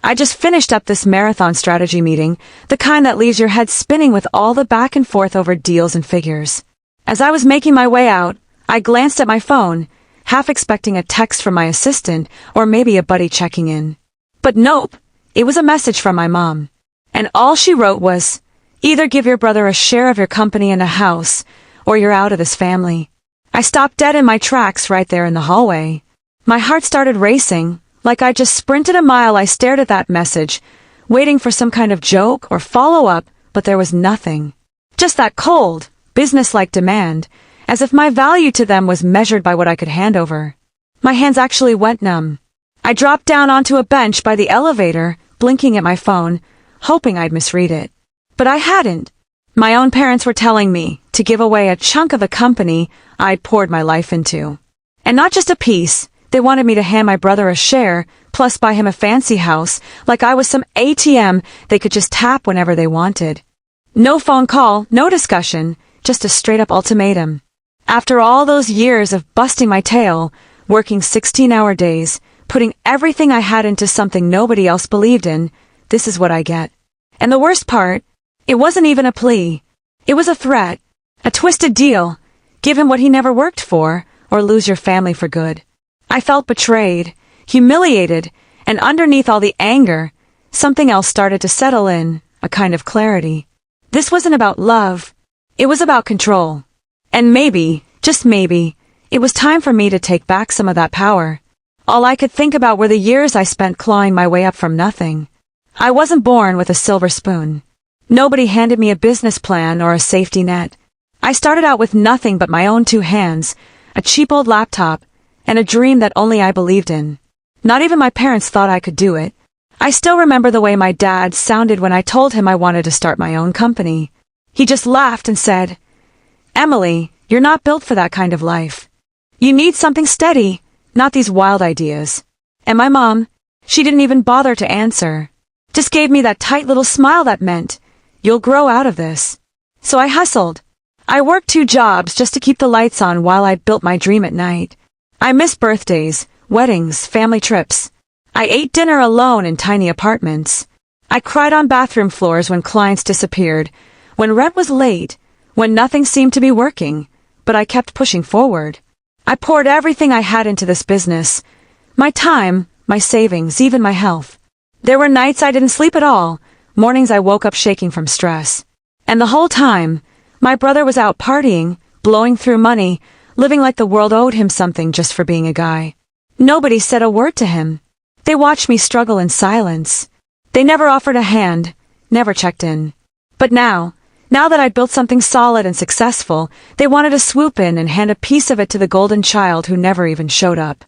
I just finished up this marathon strategy meeting, the kind that leaves your head spinning with all the back and forth over deals and figures. As I was making my way out, I glanced at my phone, half expecting a text from my assistant or maybe a buddy checking in. But nope, it was a message from my mom. And all she wrote was, "Either give your brother a share of your company and a house, or you're out of this family." I stopped dead in my tracks right there in the hallway. My heart started racing. Like I just sprinted a mile. I stared at that message, waiting for some kind of joke or follow-up, but there was nothing. Just that cold, business-like demand, as if my value to them was measured by what I could hand over. My hands actually went numb. I dropped down onto a bench by the elevator, blinking at my phone, hoping I'd misread it. But I hadn't. My own parents were telling me to give away a chunk of the company I'd poured my life into. And not just a piece. They wanted me to hand my brother a share, plus buy him a fancy house, like I was some ATM they could just tap whenever they wanted. No phone call, no discussion, just a straight-up ultimatum. After all those years of busting my tail, working 16-hour days, putting everything I had into something nobody else believed in, this is what I get. And the worst part, it wasn't even a plea. It was a threat, a twisted deal. Give him what he never worked for, or lose your family for good. I felt betrayed, humiliated, and underneath all the anger, something else started to settle in, a kind of clarity. This wasn't about love. It was about control. And maybe, just maybe, it was time for me to take back some of that power. All I could think about were the years I spent clawing my way up from nothing. I wasn't born with a silver spoon. Nobody handed me a business plan or a safety net. I started out with nothing but my own two hands, a cheap old laptop, and a dream that only I believed in. Not even my parents thought I could do it. I still remember the way my dad sounded when I told him I wanted to start my own company. He just laughed and said, "Emily, you're not built for that kind of life. You need something steady, not these wild ideas." And my mom, she didn't even bother to answer. Just gave me that tight little smile that meant, "You'll grow out of this." So I hustled. I worked 2 jobs just to keep the lights on while I built my dream at night. I missed birthdays, weddings, family trips. I ate dinner alone in tiny apartments. I cried on bathroom floors when clients disappeared, when rent was late, when nothing seemed to be working, but I kept pushing forward. I poured everything I had into this business. My time, my savings, even my health. There were nights I didn't sleep at all, mornings I woke up shaking from stress. And the whole time, my brother was out partying, blowing through money, living like the world owed him something just for being a guy. Nobody said a word to him. They watched me struggle in silence. They never offered a hand, never checked in. But now that I'd built something solid and successful, they wanted to swoop in and hand a piece of it to the golden child who never even showed up.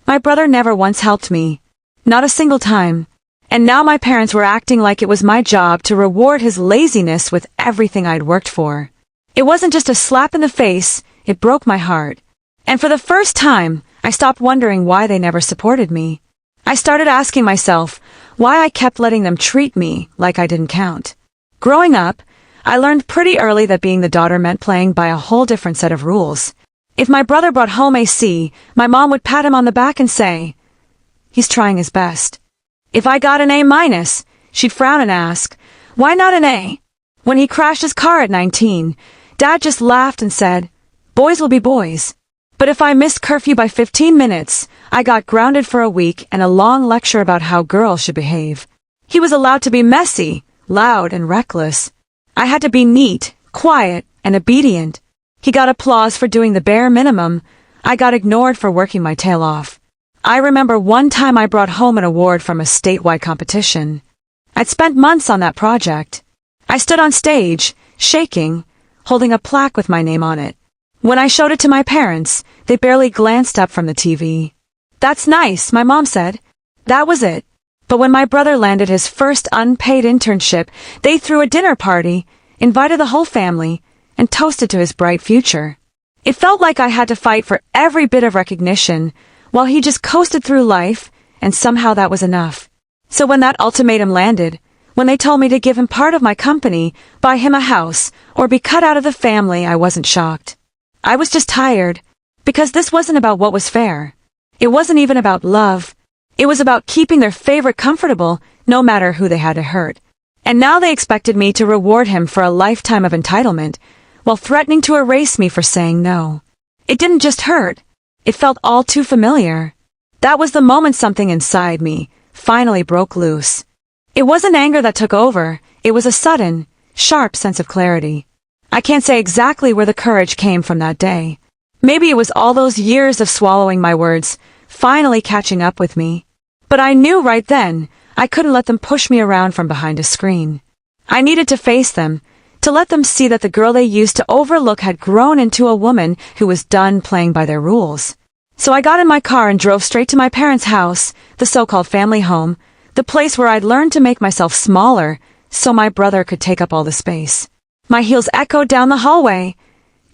My brother never once helped me. Not a single time. And now my parents were acting like it was my job to reward his laziness with everything I'd worked for. It wasn't just a slap in the face. It broke my heart. And for the first time, I stopped wondering why they never supported me. I started asking myself why I kept letting them treat me like I didn't count. Growing up, I learned pretty early that being the daughter meant playing by a whole different set of rules. If my brother brought home a C, my mom would pat him on the back and say, "He's trying his best." If I got an A-, she'd frown and ask, "Why not an A?" When he crashed his car at 19, Dad just laughed and said, "Boys will be boys." But if I missed curfew by 15 minutes, I got grounded for a week and a long lecture about how girls should behave. He was allowed to be messy, loud, and reckless. I had to be neat, quiet, and obedient. He got applause for doing the bare minimum. I got ignored for working my tail off. I remember one time I brought home an award from a statewide competition. I'd spent months on that project. I stood on stage, shaking, holding a plaque with my name on it. When I showed it to my parents, they barely glanced up from the TV. "That's nice," my mom said. That was it. But when my brother landed his first unpaid internship, they threw a dinner party, invited the whole family, and toasted to his bright future. It felt like I had to fight for every bit of recognition, while he just coasted through life, and somehow that was enough. So when that ultimatum landed, when they told me to give him part of my company, buy him a house, or be cut out of the family, I wasn't shocked. I was just tired, because this wasn't about what was fair. It wasn't even about love. It was about keeping their favorite comfortable, no matter who they had to hurt. And now they expected me to reward him for a lifetime of entitlement, while threatening to erase me for saying no. It didn't just hurt. It felt all too familiar. That was the moment something inside me finally broke loose. It wasn't anger that took over, it was a sudden, sharp sense of clarity. I can't say exactly where the courage came from that day. Maybe it was all those years of swallowing my words, finally catching up with me. But I knew right then, I couldn't let them push me around from behind a screen. I needed to face them, to let them see that the girl they used to overlook had grown into a woman who was done playing by their rules. So I got in my car and drove straight to my parents' house, the so-called family home, the place where I'd learned to make myself smaller so my brother could take up all the space. My heels echoed down the hallway,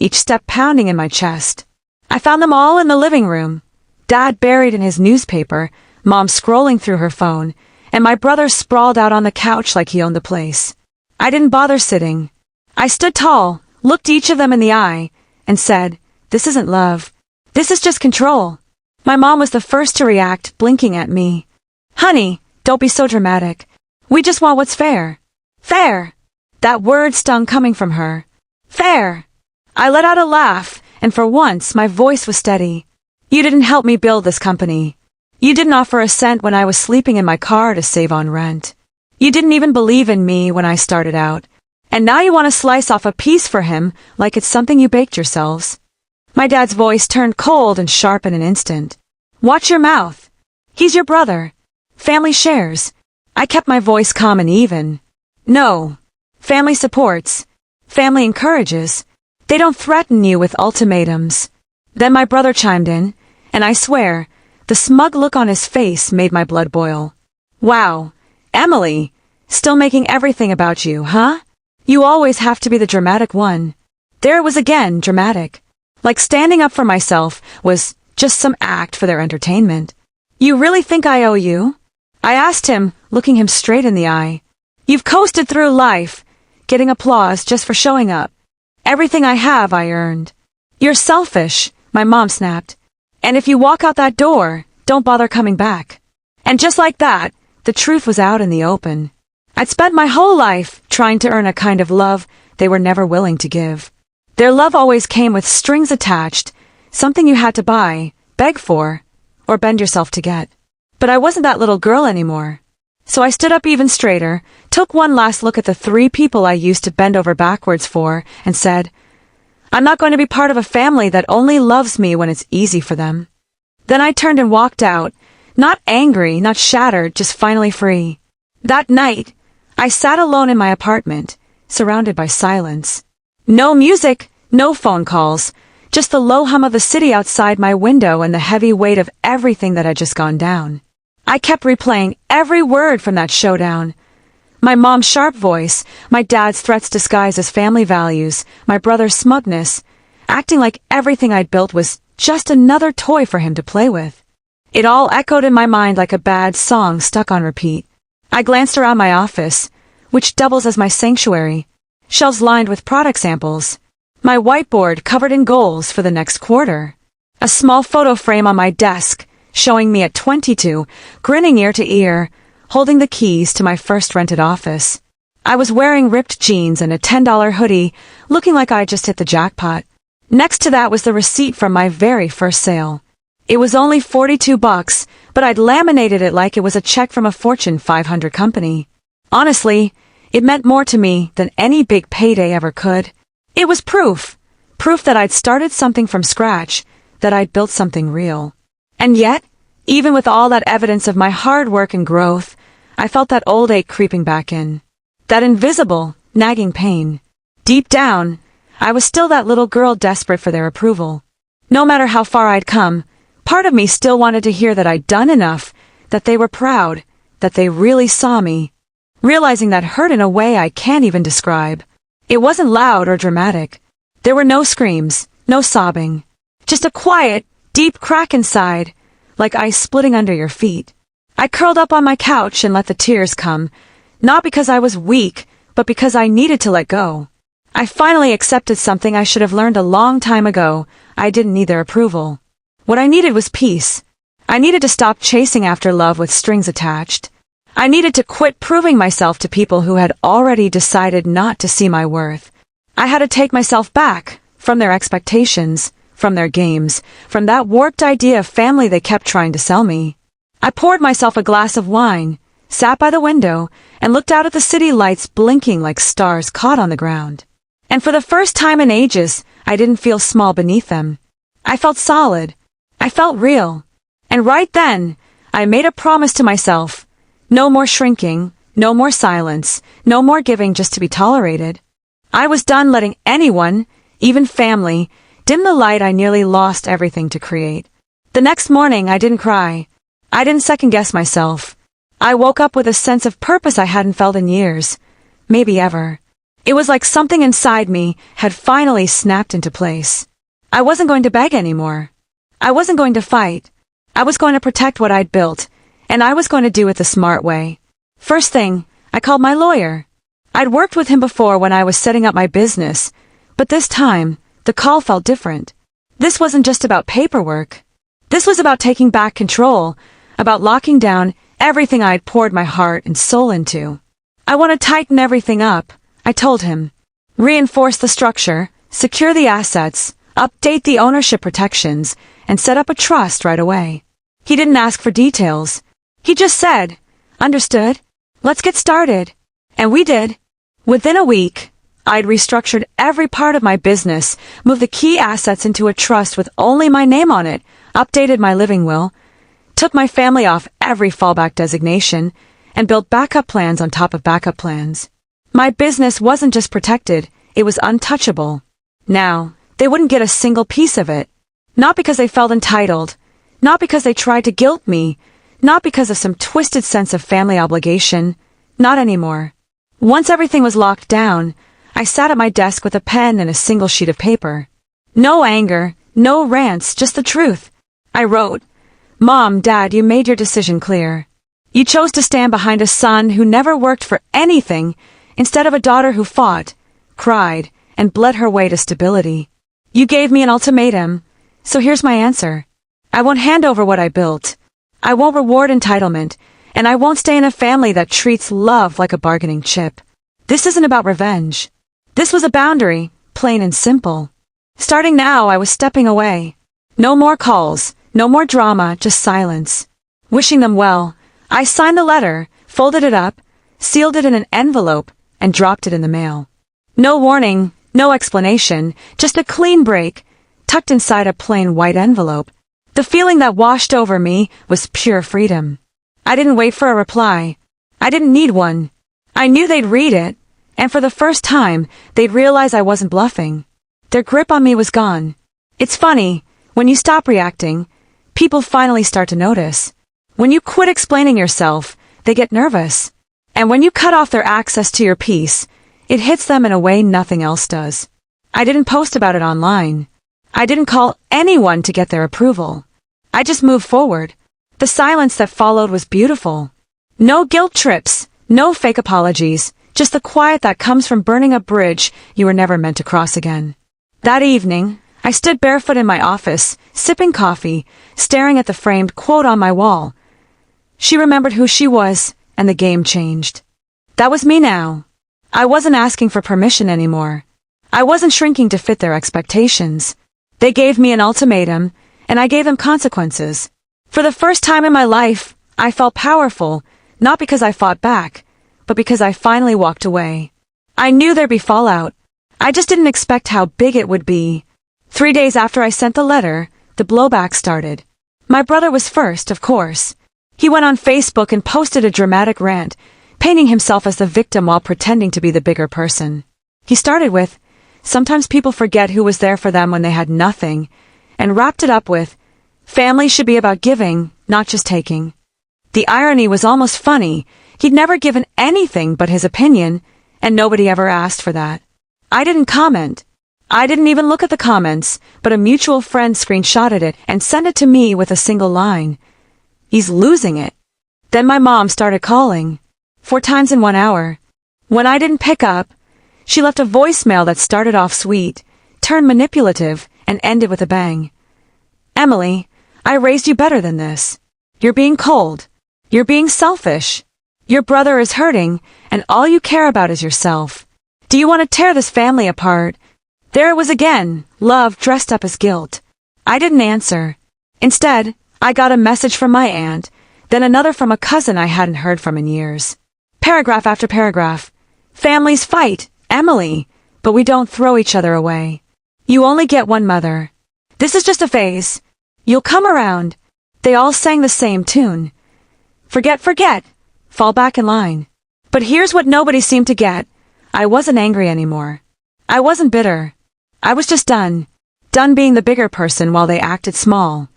each step pounding in my chest. I found them all in the living room, Dad buried in his newspaper, Mom scrolling through her phone, and my brother sprawled out on the couch like he owned the place. I didn't bother sitting. I stood tall, looked each of them in the eye, and said, "This isn't love. This is just control." My mom was the first to react, blinking at me. "Honey, don't be so dramatic. We just want what's fair." Fair! That word stung coming from her. Fair! I let out a laugh, and for once my voice was steady. "You didn't help me build this company. You didn't offer a cent when I was sleeping in my car to save on rent. You didn't even believe in me when I started out. And now you want to slice off a piece for him like it's something you baked yourselves." My dad's voice turned cold and sharp in an instant. "Watch your mouth. He's your brother. Family shares." I kept my voice calm and even. "No. Family supports. Family encourages. They don't threaten you with ultimatums." Then my brother chimed in, and I swear, the smug look on his face made my blood boil. "Wow, Emily, still making everything about you, huh? You always have to be the dramatic one." There it was again, dramatic. Like standing up for myself was just some act for their entertainment. "You really think I owe you?" I asked him, looking him straight in the eye. "You've coasted through life, getting applause just for showing up. Everything I have, I earned." "You're selfish," my mom snapped. "And if you walk out that door, don't bother coming back." And just like that, the truth was out in the open. I'd spent my whole life trying to earn a kind of love they were never willing to give. Their love always came with strings attached, something you had to buy, beg for, or bend yourself to get. But I wasn't that little girl anymore. So I stood up even straighter, took one last look at the 3 people I used to bend over backwards for, and said, "I'm not going to be part of a family that only loves me when it's easy for them." Then I turned and walked out, not angry, not shattered, just finally free. That night, I sat alone in my apartment, surrounded by silence. No music, no phone calls, just the low hum of the city outside my window and the heavy weight of everything that had just gone down. I kept replaying every word from that showdown. My mom's sharp voice, my dad's threats disguised as family values, my brother's smugness, acting like everything I'd built was just another toy for him to play with. It all echoed in my mind like a bad song stuck on repeat. I glanced around my office, which doubles as my sanctuary, shelves lined with product samples, my whiteboard covered in goals for the next quarter, a small photo frame on my desk showing me at 22, grinning ear to ear, holding the keys to my first rented office. I was wearing ripped jeans and a $10 hoodie, looking like I just hit the jackpot. Next to that was the receipt from my very first sale. It was only $42, but I'd laminated it like it was a check from a Fortune 500 company. Honestly, it meant more to me than any big payday ever could. It was proof that I'd started something from scratch, that I'd built something real. And yet, even with all that evidence of my hard work and growth, I felt that old ache creeping back in. That invisible, nagging pain. Deep down, I was still that little girl desperate for their approval. No matter how far I'd come, part of me still wanted to hear that I'd done enough, that they were proud, that they really saw me. Realizing that hurt in a way I can't even describe. It wasn't loud or dramatic. There were no screams, no sobbing. Just a quiet, deep crack inside, like ice splitting under your feet. I curled up on my couch and let the tears come, not because I was weak, but because I needed to let go. I finally accepted something I should have learned a long time ago. I didn't need their approval. What I needed was peace. I needed to stop chasing after love with strings attached. I needed to quit proving myself to people who had already decided not to see my worth. I had to take myself back from their expectations, from their games, from that warped idea of family they kept trying to sell me. I poured myself a glass of wine, sat by the window, and looked out at the city lights blinking like stars caught on the ground. And for the first time in ages, I didn't feel small beneath them. I felt solid. I felt real. And right then, I made a promise to myself. No more shrinking, no more silence, no more giving just to be tolerated. I was done letting anyone, even family, dim the light I nearly lost everything to create. The next morning, I didn't cry. I didn't second-guess myself. I woke up with a sense of purpose I hadn't felt in years, maybe ever. It was like something inside me had finally snapped into place. I wasn't going to beg anymore. I wasn't going to fight. I was going to protect what I'd built, and I was going to do it the smart way. First thing, I called my lawyer. I'd worked with him before when I was setting up my business, but this time, the call felt different. This wasn't just about paperwork. This was about taking back control, about locking down everything I'd poured my heart and soul into. I want to tighten everything up, I told him. Reinforce the structure, secure the assets, update the ownership protections, and set up a trust right away. He didn't ask for details. He just said, "Understood. Let's get started." And we did. Within a week, I'd restructured every part of my business, moved the key assets into a trust with only my name on it, updated my living will, took my family off every fallback designation, and built backup plans on top of backup plans. My business wasn't just protected, it was untouchable. Now, they wouldn't get a single piece of it. Not because they felt entitled, not because they tried to guilt me, not because of some twisted sense of family obligation, not anymore. Once everything was locked down, I sat at my desk with a pen and a single sheet of paper. No anger, no rants, just the truth. I wrote, "Mom, Dad, you made your decision clear. You chose to stand behind a son who never worked for anything instead of a daughter who fought, cried, and bled her way to stability. You gave me an ultimatum, so here's my answer. I won't hand over what I built. I won't reward entitlement, and I won't stay in a family that treats love like a bargaining chip. This isn't about revenge. This was a boundary, plain and simple. Starting now, I was stepping away. No more calls, no more drama, just silence. Wishing them well, I signed the letter, folded it up, sealed it in an envelope, and dropped it in the mail. No warning, no explanation, just a clean break, tucked inside a plain white envelope. The feeling that washed over me was pure freedom. I didn't wait for a reply. I didn't need one. I knew they'd read it, and for the first time, they'd realize I wasn't bluffing. Their grip on me was gone. It's funny, when you stop reacting, people finally start to notice. When you quit explaining yourself, they get nervous. And when you cut off their access to your peace, it hits them in a way nothing else does. I didn't post about it online. I didn't call anyone to get their approval. I just moved forward. The silence that followed was beautiful. No guilt trips, no fake apologies, just the quiet that comes from burning a bridge you were never meant to cross again. That evening, I stood barefoot in my office, sipping coffee, staring at the framed quote on my wall. She remembered who she was, and the game changed. That was me now. I wasn't asking for permission anymore. I wasn't shrinking to fit their expectations. They gave me an ultimatum, and I gave them consequences. For the first time in my life, I felt powerful, not because I fought back, but because I finally walked away. I knew there'd be fallout. I just didn't expect how big it would be. 3 days after I sent the letter, the blowback started. My brother was first, of course. He went on Facebook and posted a dramatic rant, painting himself as the victim while pretending to be the bigger person. He started with, "Sometimes people forget who was there for them when they had nothing," and wrapped it up with, "Family should be about giving, not just taking." The irony was almost funny. He'd never given anything but his opinion, and nobody ever asked for that. I didn't comment. I didn't even look at the comments, but a mutual friend screenshotted it and sent it to me with a single line. "He's losing it." Then my mom started calling. 4 times in 1 hour. When I didn't pick up, she left a voicemail that started off sweet, turned manipulative, and ended with a bang. "Emily, I raised you better than this. You're being cold. You're being selfish. Your brother is hurting, and all you care about is yourself. Do you want to tear this family apart? There it was again, love dressed up as guilt. I didn't answer. Instead, I got a message from my aunt, then another from a cousin I hadn't heard from in years. Paragraph after paragraph. Families fight, Emily, but we don't throw each other away. You only get one mother. This is just a phase. You'll come around. They all sang the same tune. Forget. Fall back in line. But here's what nobody seemed to get. I wasn't angry anymore. I wasn't bitter. I was just done. Done being the bigger person while they acted small.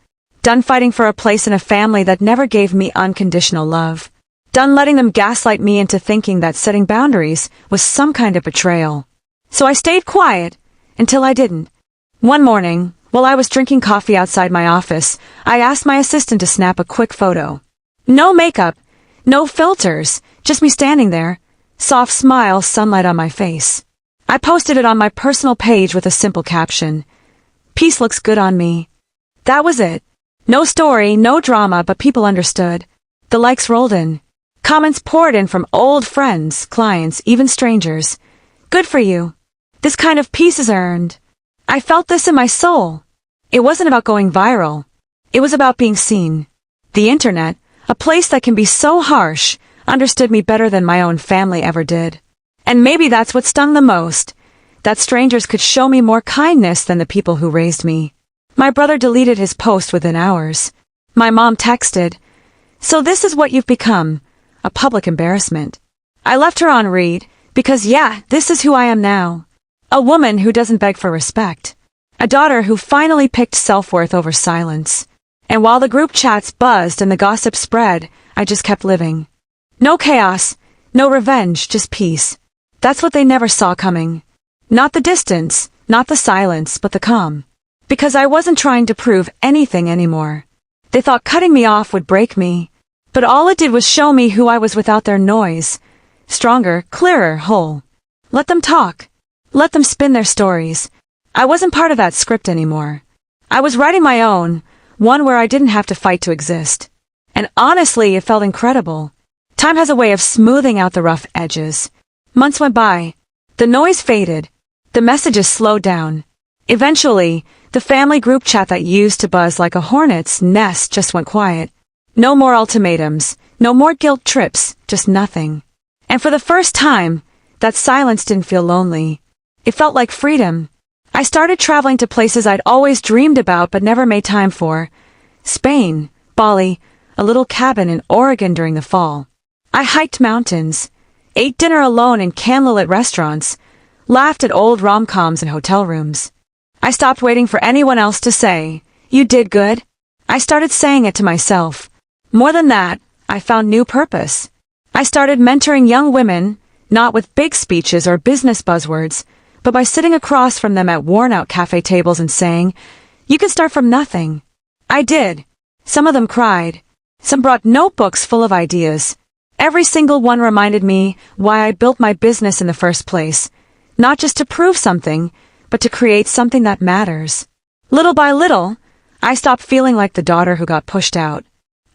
Done fighting for a place in a family that never gave me unconditional love. Done letting them gaslight me into thinking that setting boundaries was some kind of betrayal. So I stayed quiet until I didn't. One morning, while I was drinking coffee outside my office, I asked my assistant to snap a quick photo. No makeup, no filters, just me standing there, soft smile, sunlight on my face. I posted it on my personal page with a simple caption. Peace looks good on me. That was it. No story, no drama, but people understood. The likes rolled in. Comments poured in from old friends, clients, even strangers. Good for you. This kind of peace is earned. I felt this in my soul. It wasn't about going viral. It was about being seen. The internet, a place that can be so harsh, understood me better than my own family ever did. And maybe that's what stung the most, that strangers could show me more kindness than the people who raised me. My brother deleted his post within hours. My mom texted, "So this is what you've become, a public embarrassment." I left her on read, because yeah, this is who I am now. A woman who doesn't beg for respect. A daughter who finally picked self-worth over silence. And while the group chats buzzed and the gossip spread, I just kept living. No chaos, no revenge, just peace. That's what they never saw coming. Not the distance, not the silence, but the calm. Because I wasn't trying to prove anything anymore. They thought cutting me off would break me. But all it did was show me who I was without their noise. Stronger, clearer, whole. Let them talk. Let them spin their stories. I wasn't part of that script anymore. I was writing my own, one where I didn't have to fight to exist. And honestly, it felt incredible. Time has a way of smoothing out the rough edges. Months went by. The noise faded. The messages slowed down. Eventually, the family group chat that used to buzz like a hornet's nest just went quiet. No more ultimatums, no more guilt trips, just nothing. And for the first time, that silence didn't feel lonely. It felt like freedom. I started traveling to places I'd always dreamed about but never made time for. Spain, Bali, a little cabin in Oregon during the fall. I hiked mountains, ate dinner alone in candlelit restaurants, laughed at old rom-coms in hotel rooms. I stopped waiting for anyone else to say, "You did good." I started saying it to myself. More than that, I found new purpose. I started mentoring young women, not with big speeches or business buzzwords, but by sitting across from them at worn-out cafe tables and saying, "You can start from nothing." I did. Some of them cried. Some brought notebooks full of ideas. Every single one reminded me why I built my business in the first place. Not just to prove something, but to create something that matters. Little by little, I stopped feeling like the daughter who got pushed out.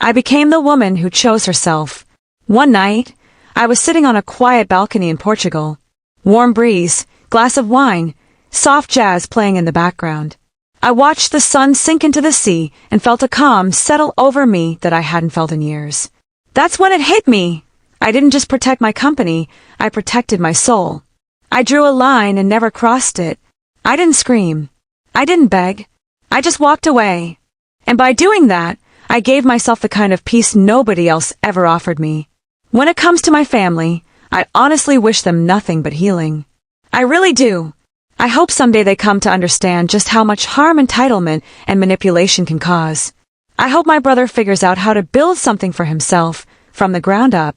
I became the woman who chose herself. One night, I was sitting on a quiet balcony in Portugal. Warm breeze, glass of wine, soft jazz playing in the background. I watched the sun sink into the sea and felt a calm settle over me that I hadn't felt in years. That's when it hit me. I didn't just protect my company, I protected my soul. I drew a line and never crossed it. I didn't scream. I didn't beg. I just walked away. And by doing that, I gave myself the kind of peace nobody else ever offered me. When it comes to my family, I honestly wish them nothing but healing. I really do. I hope someday they come to understand just how much harm entitlement and manipulation can cause. I hope my brother figures out how to build something for himself, from the ground up.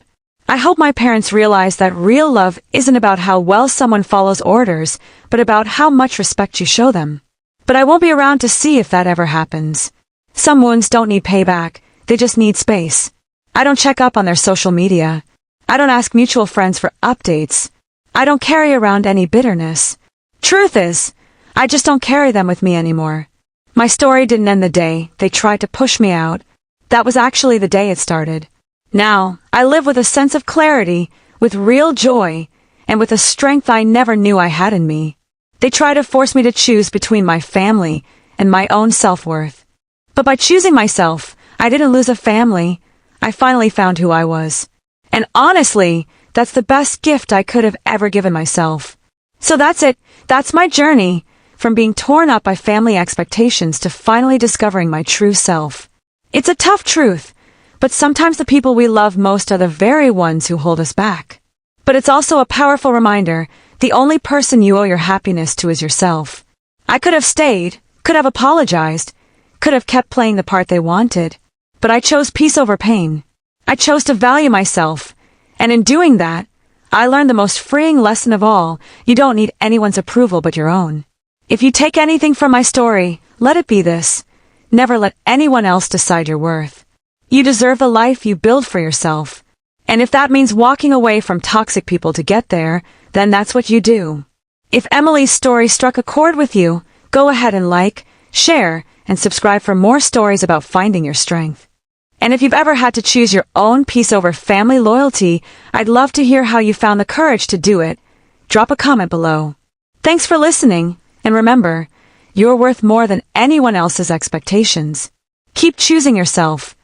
I hope my parents realize that real love isn't about how well someone follows orders, but about how much respect you show them. But I won't be around to see if that ever happens. Some wounds don't need payback, they just need space. I don't check up on their social media. I don't ask mutual friends for updates. I don't carry around any bitterness. Truth is, I just don't carry them with me anymore. My story didn't end the day they tried to push me out. That was actually the day it started. Now, I live with a sense of clarity, with real joy, and with a strength I never knew I had in me. They try to force me to choose between my family and my own self-worth. But by choosing myself, I didn't lose a family. I finally found who I was. And honestly, that's the best gift I could have ever given myself. So that's it. That's my journey, from being torn up by family expectations to finally discovering my true self. It's a tough truth, but sometimes the people we love most are the very ones who hold us back. But it's also a powerful reminder, the only person you owe your happiness to is yourself. I could have stayed, could have apologized, could have kept playing the part they wanted, but I chose peace over pain. I chose to value myself, and in doing that, I learned the most freeing lesson of all: you don't need anyone's approval but your own. If you take anything from my story, let it be this: never let anyone else decide your worth. You deserve the life you build for yourself. And if that means walking away from toxic people to get there, then that's what you do. If Emily's story struck a chord with you, go ahead and like, share, and subscribe for more stories about finding your strength. And if you've ever had to choose your own peace over family loyalty, I'd love to hear how you found the courage to do it. Drop a comment below. Thanks for listening, and remember, you're worth more than anyone else's expectations. Keep choosing yourself,